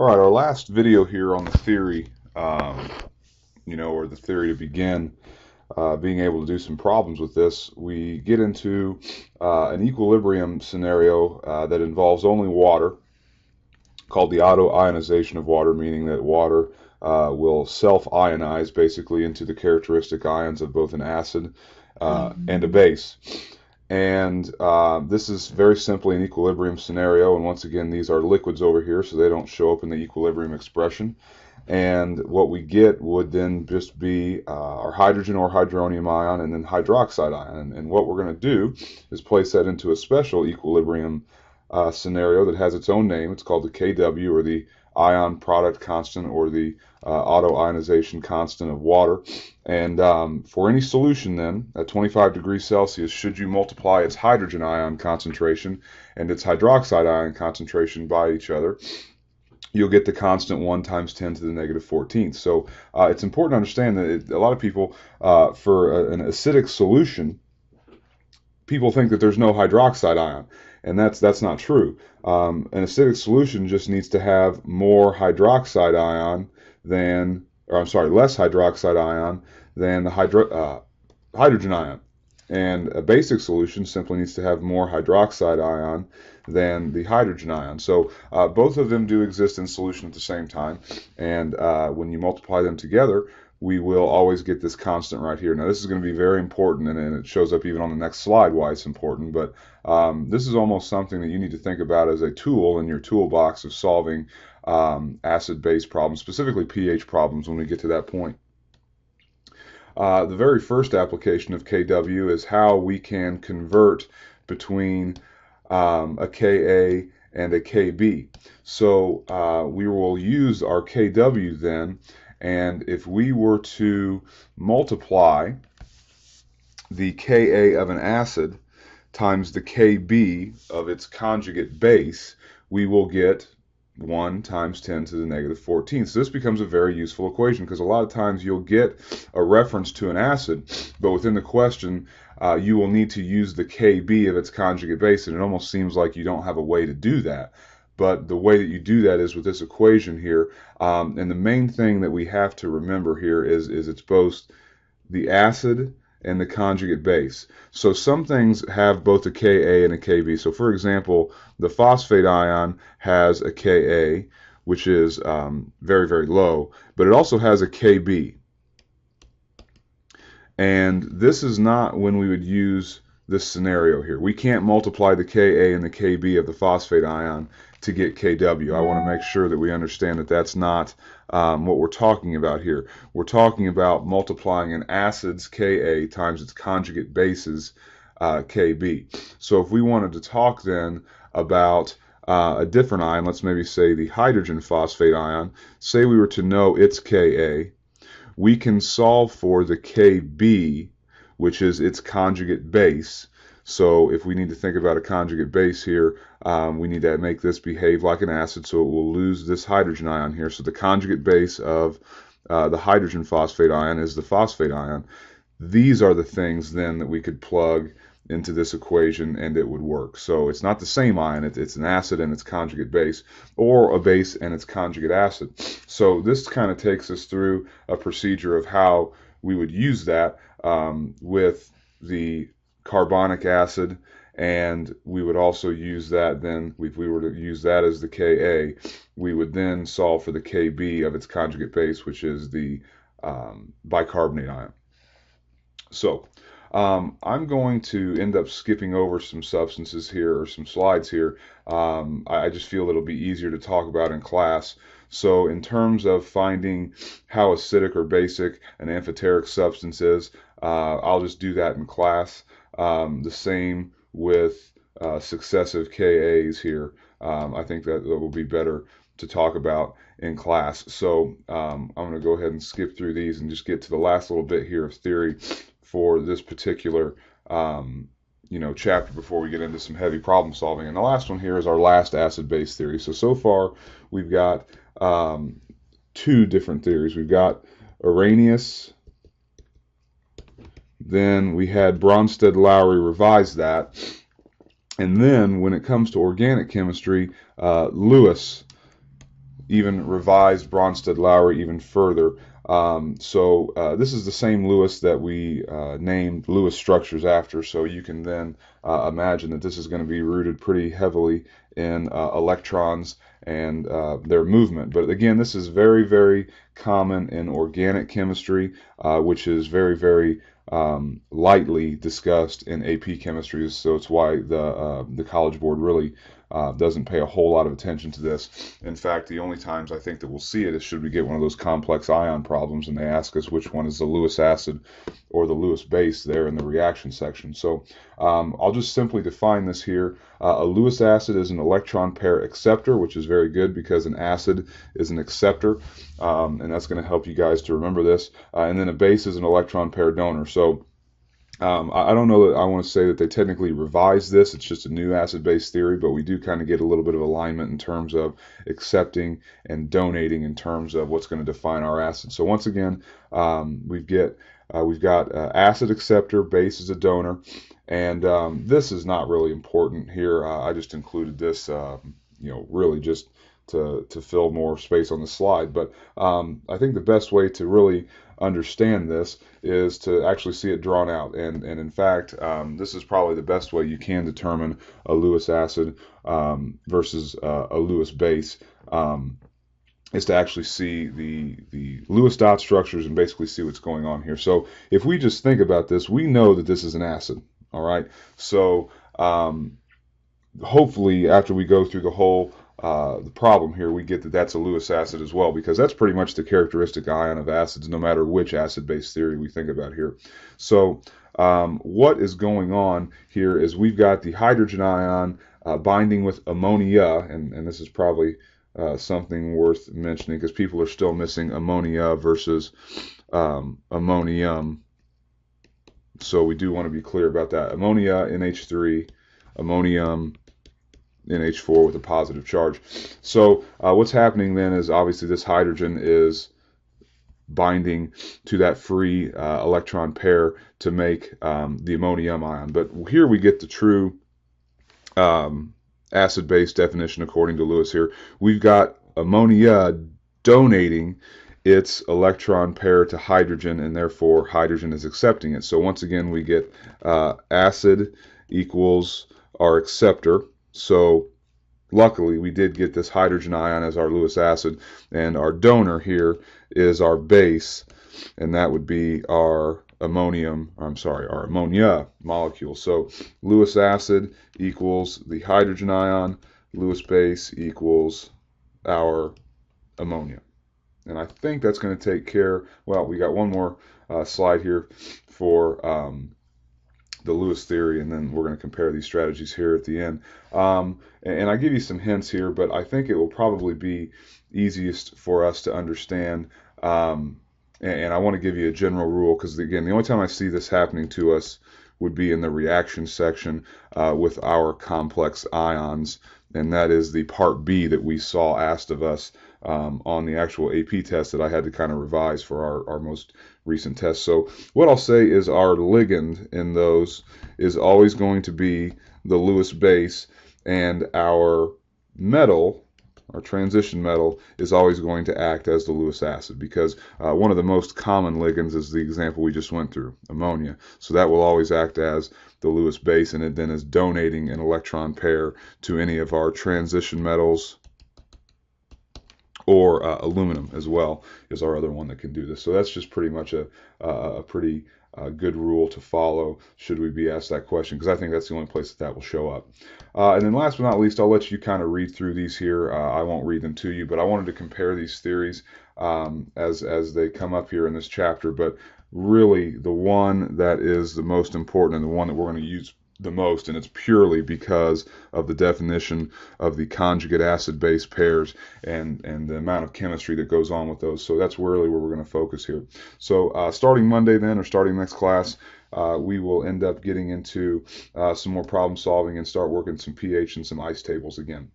All right, our last video here on the theory, or the theory to begin being able to do some problems with this, we get into an equilibrium scenario that involves only water, called the auto-ionization of water, meaning that water will self-ionize basically into the characteristic ions of both an acid and a base. And this is very simply an equilibrium scenario. And once again, these are liquids over here, so they don't show up in the equilibrium expression. And what we get would then just be our hydrogen or hydronium ion and then hydroxide ion. And what we're going to do is place that into a special equilibrium scenario that has its own name. It's called the KW, or the ion product constant, or the auto-ionization constant of water. And for any solution then, at 25 degrees Celsius, should you multiply its hydrogen ion concentration and its hydroxide ion concentration by each other, you'll get the constant 1 times 10 to the negative 14th. So it's important to understand that a lot of people, for an acidic solution, people think that there's no hydroxide ion, and that's not true. An acidic solution just needs to have more hydroxide ion than, or I'm sorry, less hydroxide ion than the hydrogen ion. And a basic solution simply needs to have more hydroxide ion than the hydrogen ion. So both of them do exist in solution at the same time, and when you multiply them together, we will always get this constant right here. Now this is going to be very important, and it shows up even on the next slide why it's important, but this is almost something that you need to think about as a tool in your toolbox of solving acid-base problems, specifically pH problems when we get to that point. The very first application of KW is how we can convert between a Ka and a Kb. So we will use our KW then, and if we were to multiply the Ka of an acid times the Kb of its conjugate base, we will get 1 times 10 to the negative 14th. So this becomes a very useful equation, because a lot of times you'll get a reference to an acid, but within the question you will need to use the Kb of its conjugate base, and it almost seems like you don't have a way to do that. But the way that you do that is with this equation here, and the main thing that we have to remember here is it's both the acid and the conjugate base. So some things have both a Ka and a Kb. So for example, the phosphate ion has a Ka, which is very, very low, but it also has a Kb. And this is not when we would use this scenario here. We can't multiply the Ka and the Kb of the phosphate ion to get Kw. I want to make sure that we understand that that's not what we're talking about here. We're talking about multiplying an acid's Ka times its conjugate base's Kb. So if we wanted to talk then about a different ion, let's maybe say the hydrogen phosphate ion, say we were to know its Ka, we can solve for the Kb, which is its conjugate base. So if we need to think about a conjugate base here, we need to make this behave like an acid, so it will lose this hydrogen ion here. So the conjugate base of the hydrogen phosphate ion is the phosphate ion. These are the things then that we could plug into this equation and it would work. So it's not the same ion, it's an acid and its conjugate base, or a base and its conjugate acid. So this kind of takes us through a procedure of how we would use that with the carbonic acid, and we would also use that then, if we were to use that as the Ka, we would then solve for the Kb of its conjugate base, which is the bicarbonate ion. So I'm going to end up skipping over some substances here, or some slides here. I just feel it'll be easier to talk about in class. So in terms of finding how acidic or basic an amphoteric substance is, I'll just do that in class. The same with successive Kas here. I think that will be better to talk about in class. So I'm going to go ahead and skip through these and just get to the last little bit here of theory for this particular chapter before we get into some heavy problem solving. And the last one here is our last acid-base theory. So far we've got two different theories. We've got Arrhenius, then we had Bronsted-Lowry revise that, and then when it comes to organic chemistry, Lewis even revised Bronsted-Lowry even further. This is the same Lewis that we named Lewis structures after, so you can then imagine that this is going to be rooted pretty heavily in electrons and their movement. But again, this is very, very common in organic chemistry, which is very, very lightly discussed in AP chemistry, so it's why the College Board really doesn't pay a whole lot of attention to this. In fact, the only times I think that we'll see it is should we get one of those complex ion problems and they ask us which one is the Lewis acid or the Lewis base there in the reaction section. So I'll just simply define this here. A Lewis acid is an electron pair acceptor, which is very good because an acid is an acceptor, and that's going to help you guys to remember this. And then a base is an electron pair donor. So I don't know that I want to say that they technically revised this. It's just a new acid-base theory, but we do kind of get a little bit of alignment in terms of accepting and donating in terms of what's going to define our acid. So once again, we've got acid acceptor, base is a donor, and this is not really important here. I just included this, really just to fill more space on the slide. But I think the best way to really understand this is to actually see it drawn out. And in fact, this is probably the best way you can determine a Lewis acid versus a Lewis base. Is to actually see the Lewis dot structures and basically see what's going on here. So if we just think about this, we know that this is an acid. All right. So hopefully after we go through the whole the problem here, we get that that's a Lewis acid as well, because that's pretty much the characteristic ion of acids, no matter which acid-base theory we think about here. So what is going on here is we've got the hydrogen ion binding with ammonia, and this is probably something worth mentioning because people are still missing ammonia versus ammonium. So we do want to be clear about that. Ammonia, NH3, ammonium, NH4 with a positive charge. So what's happening then is obviously this hydrogen is binding to that free electron pair to make the ammonium ion. But here we get the true acid-base definition according to Lewis here. We've got ammonia donating its electron pair to hydrogen, and therefore hydrogen is accepting it. So once again, we get acid equals our acceptor. So luckily we did get this hydrogen ion as our Lewis acid, and our donor here is our base, and that would be our our ammonia molecule. So Lewis acid equals the hydrogen ion, Lewis base equals our ammonia. And I think that's going to take care, well, we got one more slide here for the Lewis theory, and then we're going to compare these strategies here at the end. And I give you some hints here, but I think it will probably be easiest for us to understand. And I want to give you a general rule, because again, the only time I see this happening to us would be in the reaction section with our complex ions, and that is the part B that we saw asked of us on the actual AP test that I had to kind of revise for our most recent test. So what I'll say is our ligand in those is always going to be the Lewis base, and our metal, our transition metal, is always going to act as the Lewis acid, because one of the most common ligands is the example we just went through, ammonia. So that will always act as the Lewis base, and it then is donating an electron pair to any of our transition metals, or aluminum as well is our other one that can do this. So that's just pretty much a pretty good rule to follow should we be asked that question, because I think that's the only place that will show up. And then last but not least, I'll let you kind of read through these here. I won't read them to you, but I wanted to compare these theories as they come up here in this chapter. But really, the one that is the most important and the one that we're going to use the most, and it's purely because of the definition of the conjugate acid-base pairs and the amount of chemistry that goes on with those. So that's really where we're going to focus here. So starting Monday then, or starting next class, we will end up getting into some more problem solving and start working some pH and some ice tables again.